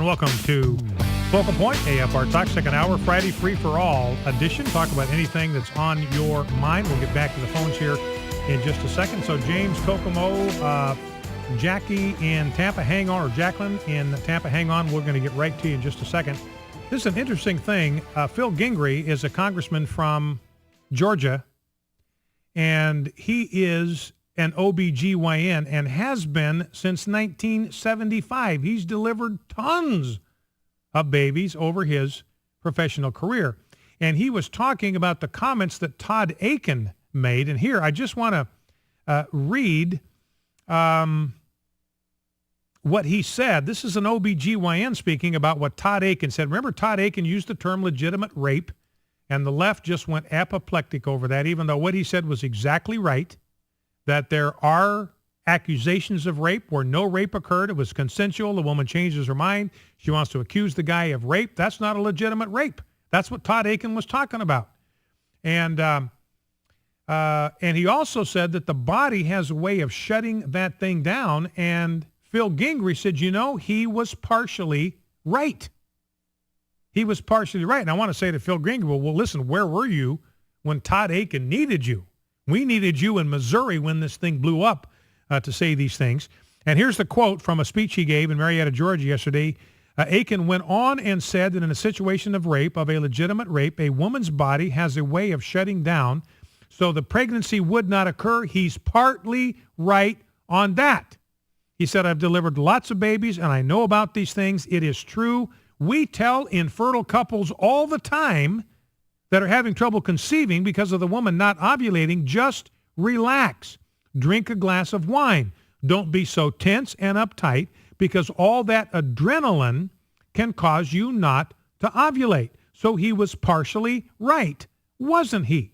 and welcome to Focal Point, AFR Talk, second hour, Friday free-for-all edition. Talk about anything that's on your mind. We'll get back to the phones here in just a second. So James, Kokomo, Jackie in Tampa, hang on, or Jacqueline in Tampa, hang on. We're going to get right to you in just a second. This is an interesting thing. Phil Gingrey is a congressman from Georgia, and he is an OBGYN and has been since 1975. He's delivered tons of babies over his professional career. And he was talking about the comments that Todd Akin made. And here, I just want to read what he said. This is an OBGYN speaking about what Todd Akin said. Remember, Todd Akin used the term legitimate rape, and the left just went apoplectic over that, even though what he said was exactly right, that there are accusations of rape where no rape occurred. It was consensual. The woman changes her mind. She wants to accuse the guy of rape. That's not a legitimate rape. That's what Todd Akin was talking about. And he also said that the body has a way of shutting that thing down. And Phil Gingrey said, you know, he was partially right. He was partially right. And I want to say to Phil Gingrey, well, listen, where were you when Todd Akin needed you? We needed you in Missouri when this thing blew up to say these things. And here's the quote from a speech he gave in Marietta, Georgia yesterday. Akin went on and said that in a situation of rape, of a legitimate rape, a woman's body has a way of shutting down so the pregnancy would not occur. He's partly right on that. He said, I've delivered lots of babies and I know about these things. It is true. We tell infertile couples all the time that are having trouble conceiving because of the woman not ovulating, just relax. Drink a glass of wine. Don't be so tense and uptight because all that adrenaline can cause you not to ovulate. So he was partially right, wasn't he?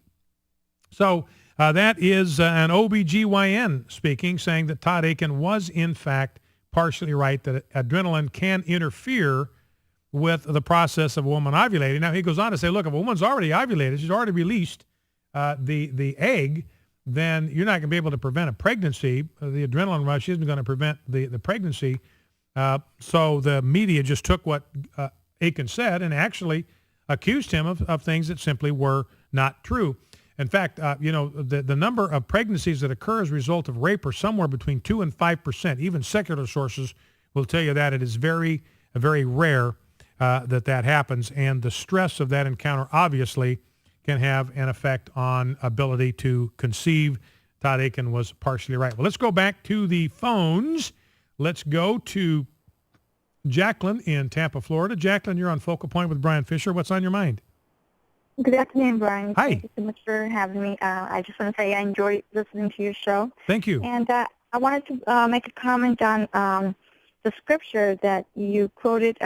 So that is an OBGYN speaking, saying that Todd Akin was in fact partially right, that adrenaline can interfere with the process of a woman ovulating. Now, he goes on to say, look, if a woman's already ovulated, she's already released the egg, then you're not going to be able to prevent a pregnancy. The adrenaline rush isn't going to prevent the pregnancy. So the media just took what Akin said and actually accused him of things that simply were not true. In fact, the number of pregnancies that occur as a result of rape are somewhere between 2 and 5%. Even secular sources will tell you that it is very, very rare that happens, and the stress of that encounter obviously can have an effect on ability to conceive. Todd Akin was partially right. Well, let's go back to the phones. Let's go to Jacqueline in Tampa, Florida. Jacqueline, you're on Focal Point with Brian Fisher. What's on your mind? Good afternoon, Brian. Hi. Thank you so much for having me. I just want to say I enjoy listening to your show. Thank you. And I wanted to make a comment on the scripture that you quoted,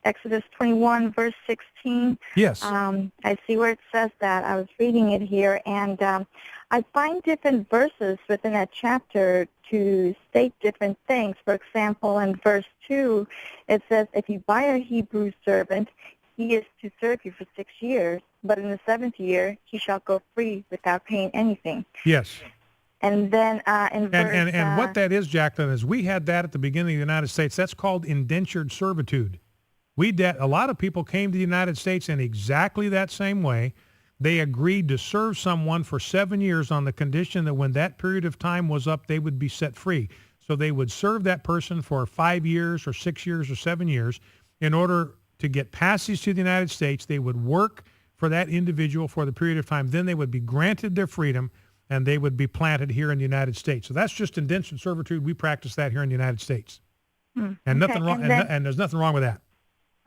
Exodus 21, verse 16. Yes. I see where it says that. I was reading it here, and I find different verses within that chapter to state different things. For example, in verse 2, it says, if you buy a Hebrew servant, he is to serve you for 6 years, but in the 7th year, he shall go free without paying anything. Yes. And then in verse... And what that is, Jacqueline, is we had that at the beginning of the United States. That's called indentured servitude. A lot of people came to the United States in exactly that same way. They agreed to serve someone for 7 years on the condition that when that period of time was up, they would be set free. So they would serve that person for 5 years or 6 years or 7 years. In order to get passage to the United States, they would work for that individual for the period of time. Then they would be granted their freedom, and they would be planted here in the United States. So that's just indentured servitude. We practice that here in the United States. And nothing wrong. And there's nothing wrong with that.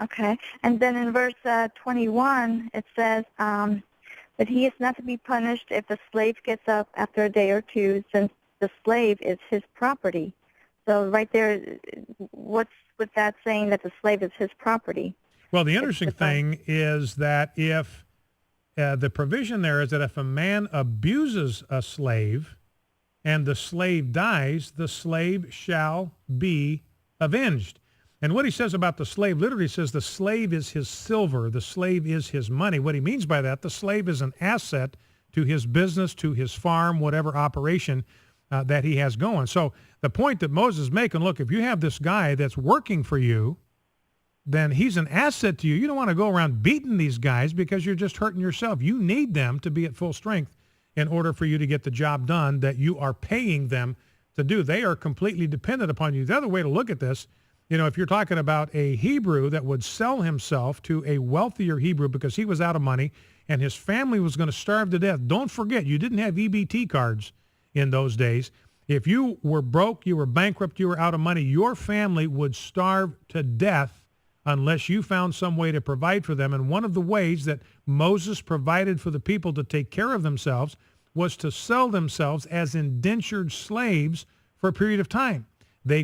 Okay. And then in verse 21, it says that he is not to be punished if the slave gets up after a day or two, since the slave is his property. So right there, what's with that saying that the slave is his property? Well, the interesting thing is that if the provision there is that if a man abuses a slave and the slave dies, the slave shall be avenged. And what he says about the slave literally says the slave is his silver, the slave is his money. What he means by that, the slave is an asset to his business, to his farm, whatever operation that he has going. So the point that Moses is making, look, if you have this guy that's working for you then he's an asset to you. You don't want to go around beating these guys because you're just hurting yourself. You need them to be at full strength in order for you to get the job done that you are paying them to do. They are completely dependent upon you. The other way to look at this, if you're talking about a Hebrew that would sell himself to a wealthier Hebrew because he was out of money and his family was going to starve to death. Don't forget, you didn't have EBT cards in those days. If you were broke, you were bankrupt, you were out of money, your family would starve to death unless you found some way to provide for them. And one of the ways that Moses provided for the people to take care of themselves was to sell themselves as indentured slaves for a period of time.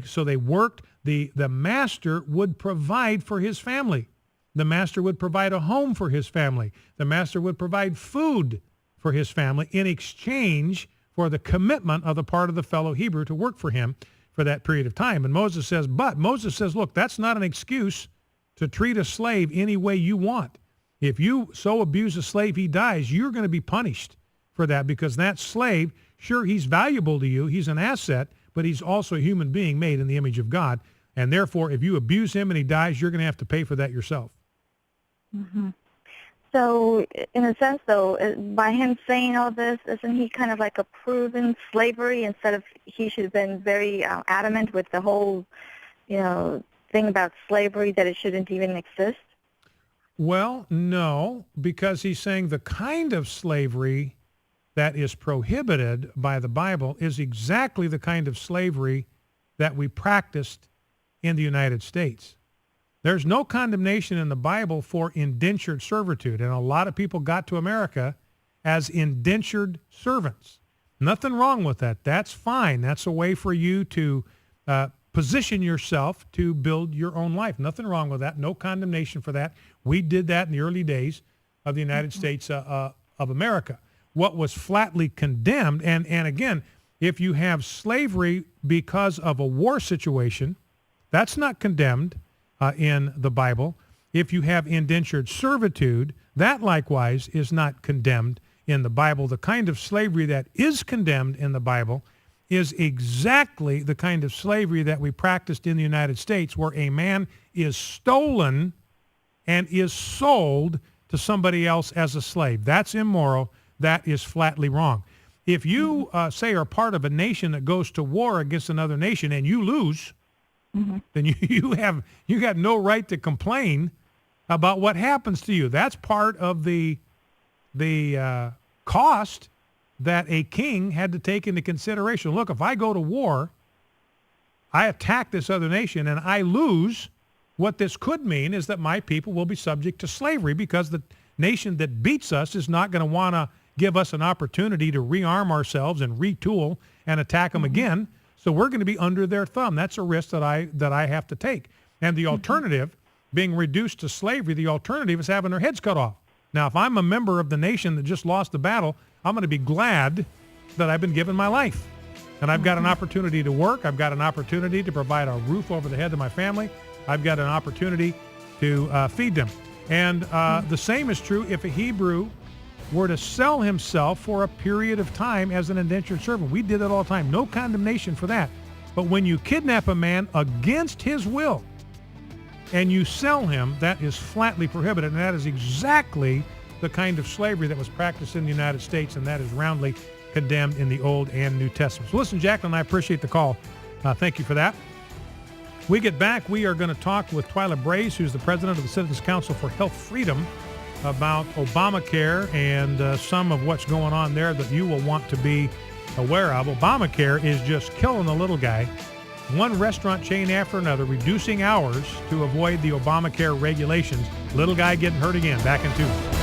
So they worked. The master would provide for his family. The master would provide a home for his family. The master would provide food for his family in exchange for the commitment of the part of the fellow Hebrew to work for him for that period of time. And Moses says, look, that's not an excuse to treat a slave any way you want. If you so abuse a slave he dies, you're going to be punished for that, because that slave, sure, he's valuable to you, he's an asset, but he's also a human being made in the image of God. And therefore, if you abuse him and he dies, you're going to have to pay for that yourself. Mm-hmm. So, in a sense, though, by him saying all this, isn't he kind of like approving slavery instead of he should have been very adamant with the whole, thing about slavery, that it shouldn't even exist? Well, no, because he's saying the kind of slavery that is prohibited by the Bible is exactly the kind of slavery that we practiced in the United States. There's no condemnation in the Bible for indentured servitude, and a lot of people got to America as indentured servants. Nothing wrong with that. That's fine. That's a way for you to position yourself to build your own life. Nothing wrong with that. No condemnation for that. We did that in the early days of the United States of America. What was flatly condemned, and again, if you have slavery because of a war situation, that's not condemned in the Bible. If you have indentured servitude, that likewise is not condemned in the Bible. The kind of slavery that is condemned in the Bible is exactly the kind of slavery that we practiced in the United States, where a man is stolen and is sold to somebody else as a slave. That's immoral. That is flatly wrong. If you say are part of a nation that goes to war against another nation and you lose, then you got no right to complain about what happens to you. That's part of the cost that a king had to take into consideration. Look, if I go to war, I attack this other nation and I lose, what this could mean is that my people will be subject to slavery, because the nation that beats us is not going to want to give us an opportunity to rearm ourselves and retool and attack them again. So we're going to be under their thumb. That's a risk that I have to take. And the alternative, being reduced to slavery, the alternative is having their heads cut off. Now, if I'm a member of the nation that just lost the battle, I'm going to be glad that I've been given my life. And I've got an opportunity to work. I've got an opportunity to provide a roof over the head of my family. I've got an opportunity to feed them. And the same is true if a Hebrew were to sell himself for a period of time as an indentured servant. We did it all the time. No condemnation for that. But when you kidnap a man against his will and you sell him, that is flatly prohibited. And that is exactly the kind of slavery that was practiced in the United States, and that is roundly condemned in the Old and New Testament. So listen, Jacqueline, I appreciate the call. Thank you for that. We get back, we are going to talk with Twyla Brace, who's the president of the Citizens Council for Health Freedom, about Obamacare and some of what's going on there that you will want to be aware of. Obamacare is just killing the little guy. One restaurant chain after another reducing hours to avoid the Obamacare regulations. Little guy getting hurt again. Back in 2.